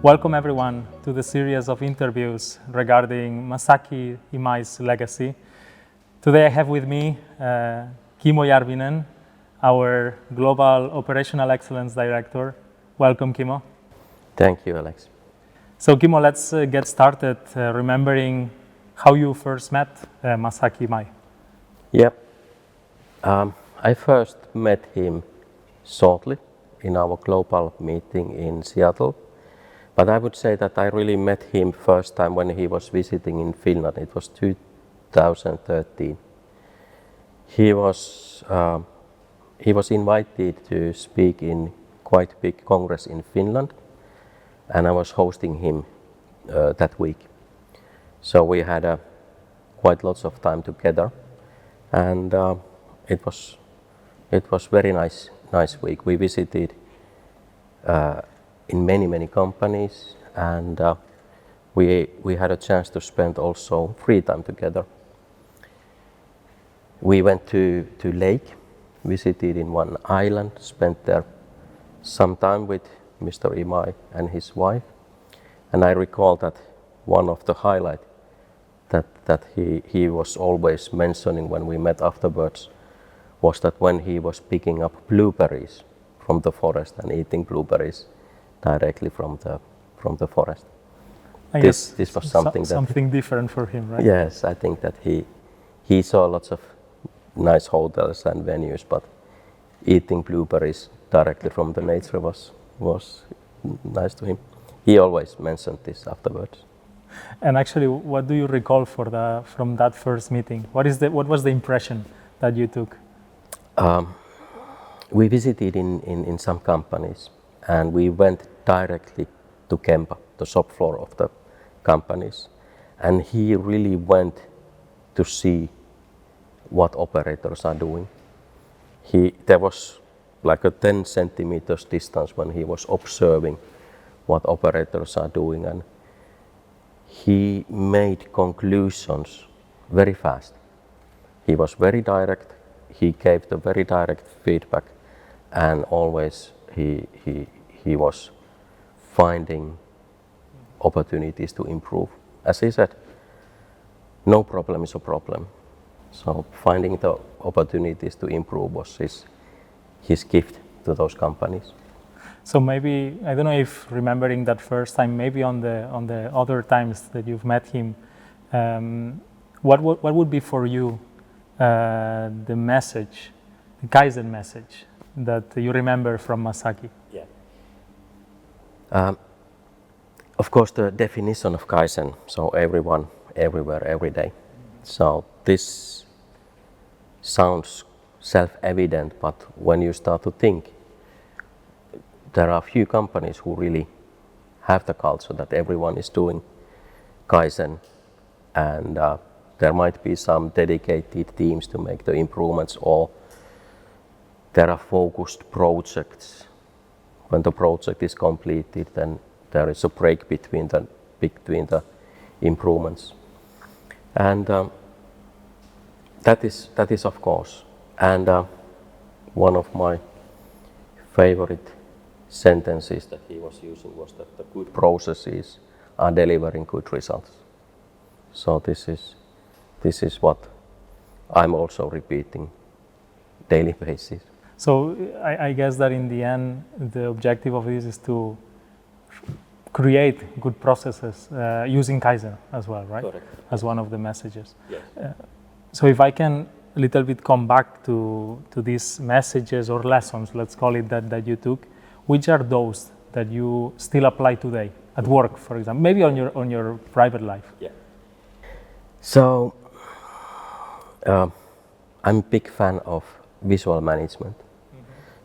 Welcome everyone to the series of interviews regarding Masaaki Imai's legacy. Today I have with me Kimmo Järvinen, our Global Operational Excellence Director. Welcome, Kimmo. Thank you, Alex. So Kimmo, let's get started remembering how you first met Masaaki Imai. Yep. I first met him shortly in our global meeting in Seattle. But I would say that I really met him first time when he was visiting in Finland. It was 2013. He was invited to speak in quite big congress in Finland, and I was hosting him that week. So we had quite lots of time together, and it was very nice week. We visited in many companies, and we had a chance to spend also free time together. We went to lake, visited in one island, spent there some time with Mr. Imai and his wife, and I recall that one of the highlights that he was always mentioning when we met afterwards was that when he was picking up blueberries from the forest and eating blueberries directly from the forest. This was something different for him, right? Yes, I think that he saw lots of nice hotels and venues, but eating blueberries directly from the nature was nice to him. He always mentioned this afterwards. And actually, what do you recall from that first meeting? What was the impression that you took? We visited in some companies, and we went directly to Gemba, the shop floor of the companies, and he really went to see what operators are doing. There was like a 10 centimeters distance when he was observing what operators are doing, and he made conclusions very fast. He was very direct, he gave the very direct feedback, and always he was finding opportunities to improve. As he said, no problem is a problem. So finding the opportunities to improve was his gift to those companies. So maybe, I don't know if remembering that first time, maybe on the other times that you've met him, what would be for you the message, the Kaizen message that you remember from Masaaki? Yeah. Of course, the definition of Kaizen, so everyone, everywhere, every day. So this sounds self-evident, but when you start to think, there are few companies who really have the culture that everyone is doing Kaizen, and there might be some dedicated teams to make the improvements, or there are focused projects. When the project is completed, then there is a break between the improvements, and that is of course. And one of my favorite sentences that he was using was that the good processes are delivering good results. So this is what I'm also repeating daily basis. So I guess that in the end, the objective of this is to create good processes using Kaizen as well, right? Correct. As one of the messages. Yes. So if I can a little bit come back to these messages or lessons, let's call it that you took, which are those that you still apply today at work, for example, maybe on your private life? Yeah. So I'm a big fan of visual management.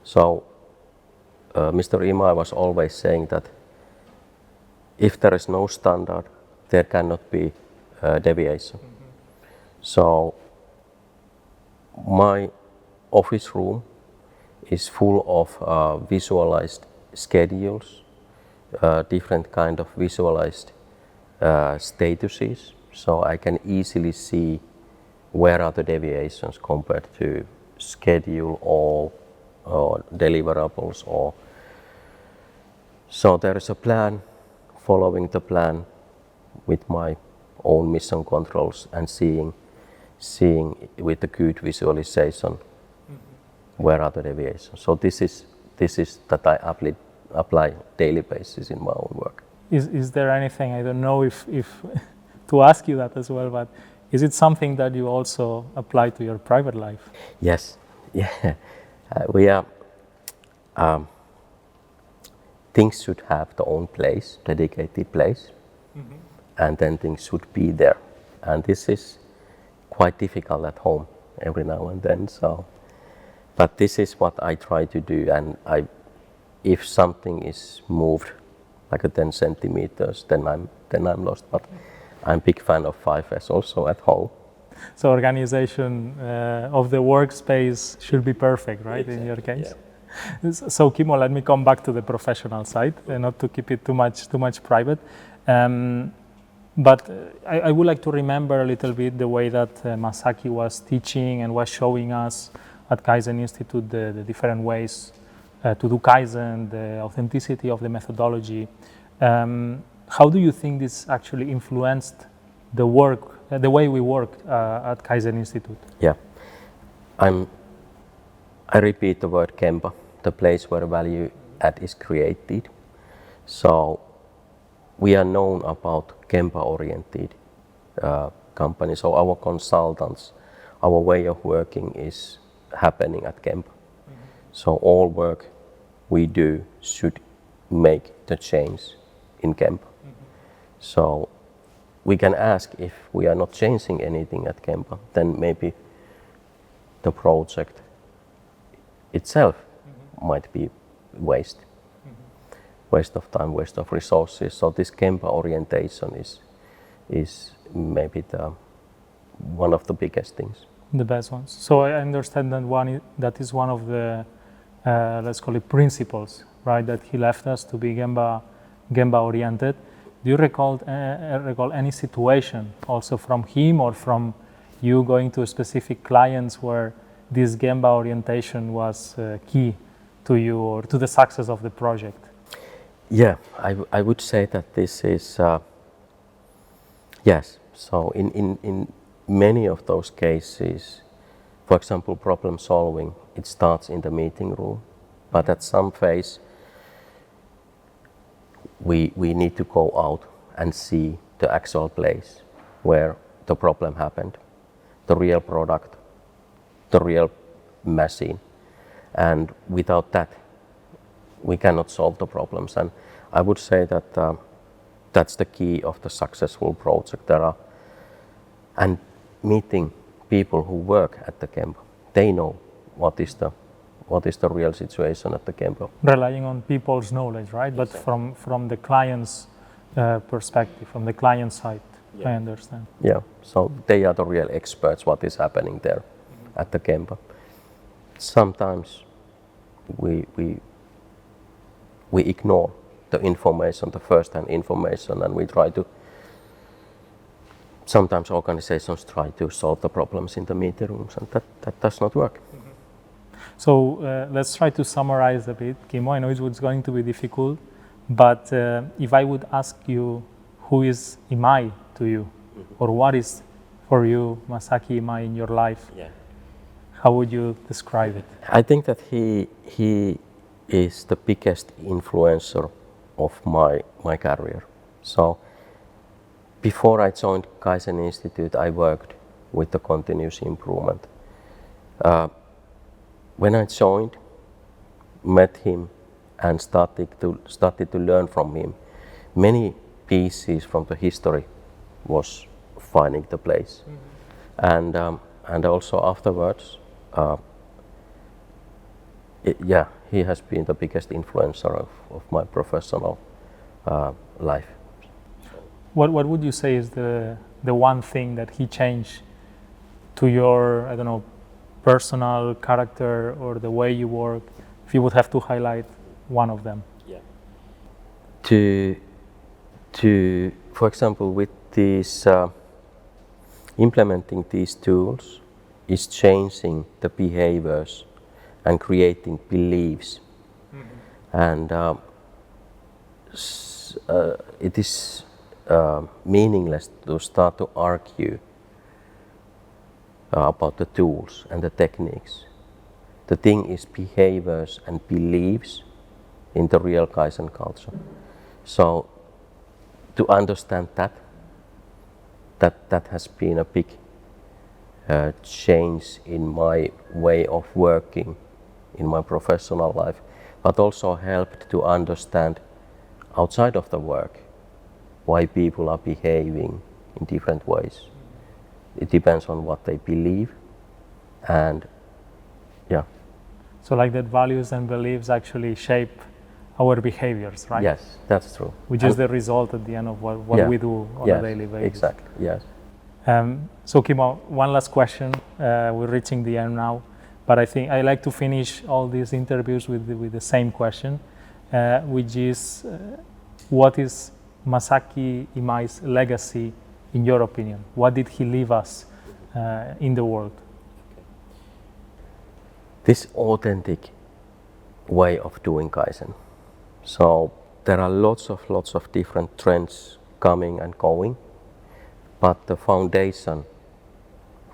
So Mr. Imai was always saying that if there is no standard, there cannot be deviation. So my office room is full of visualized schedules, different kind of visualized statuses, so I can easily see where are the deviations compared to schedule or deliverables. So there is a plan following the plan with my own mission controls and seeing with the good visualization where are the deviations. So this is that I apply daily basis in my own work. Is there anything, I don't know if to ask you that as well, but is it something that you also apply to your private life? Yes, yeah. We are. Things should have their own place, dedicated place, and then things should be there. And this is quite difficult at home every now and then. So, but this is what I try to do. And if something is moved like 10 centimeters, then I'm lost. But I'm a big fan of 5S also at home. So organization of the workspace should be perfect, right? Exactly. In your case. Yeah. So Kimmo, let me come back to the professional side, not to keep it too much private. But I would like to remember a little bit the way that Masaaki was teaching and was showing us at Kaizen Institute the different ways to do Kaizen, the authenticity of the methodology. How do you think this actually influenced the work, the way we work at Kaizen Institute? Yeah, I repeat the word Gemba, the place where value add is created. So we are known about Gemba-oriented companies. So our consultants, our way of working is happening at Gemba. So all work we do should make the change in Gemba. So we can ask if we are not changing anything at Gemba, then maybe the project itself might be waste of time, waste of resources. So this Gemba orientation is maybe one of the biggest things. The best ones. So I understand that is one of the let's call it principles, right? That he left us to be Gemba oriented. Do you recall any situation also from him or from you going to specific clients where this Gemba orientation was key to you or to the success of the project? Yeah, I would say that this is yes. So in many of those cases, for example, problem solving, it starts in the meeting room, but at some phase we need to go out and see the actual place where the problem happened, the real product, the real machine, and without that we cannot solve the problems. And I would say that that's the key of the successful project. And meeting people who work at the Gemba, they know what is the real situation at the Gemba. Relying on people's knowledge, right? Exactly. But from the client's perspective, from the client side, yeah. I understand. Yeah, so they are the real experts what is happening there at the Gemba. Sometimes we ignore the information, the first-hand information, and we try to. Sometimes organizations try to solve the problems in the meeting rooms, and that does not work. So let's try to summarize a bit, Kimmo. I know it's going to be difficult, but if I would ask you, who is Imai to you, or what is for you Masaaki Imai in your life? Yeah. How would you describe it? I think that he is the biggest influencer of my career. So before I joined Kaizen Institute, I worked with the continuous improvement. When I joined, met him, and started to learn from him, many pieces from the history was finding the place, and also afterwards. He has been the biggest influencer of my professional life. What would you say is the one thing that he changed to your, I don't know, personal character or the way you work, if you would have to highlight one of them? Yeah. For example, with these implementing these tools is changing the behaviors and creating beliefs. And it is meaningless to start to argue about the tools and the techniques. The thing is behaviors and beliefs in the real Kaizen culture. So to understand that has been a big change in my way of working in my professional life, but also helped to understand outside of the work why people are behaving in different ways. It depends on what they believe, and yeah. So like that values and beliefs actually shape our behaviors, right? Yes, that's true. Which is the result at the end of what we do on a daily basis. Exactly, yes. So Kimmo, one last question. We're reaching the end now, but I think I like to finish all these interviews with the same question, which is, what is Masaaki Imai's legacy in your opinion? What did he leave us in the world? This authentic way of doing Kaizen. So there are lots of different trends coming and going, but the foundation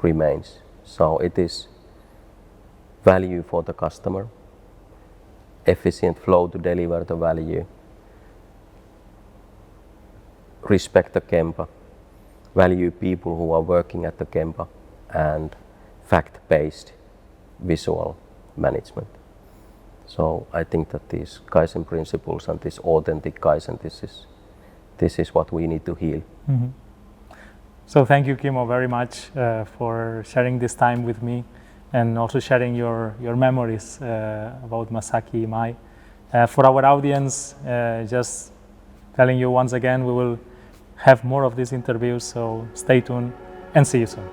remains. So it is value for the customer, efficient flow to deliver the value, respect the Gemba, value people who are working at the Gemba, and fact-based visual management. So I think that these Kaizen principles and this authentic Kaizen, this is what we need to heal. Mm-hmm. So thank you, Kimmo, very much for sharing this time with me, and also sharing your memories about Masaaki Imai. For our audience, just telling you once again, we will have more of these interviews, so stay tuned and see you soon.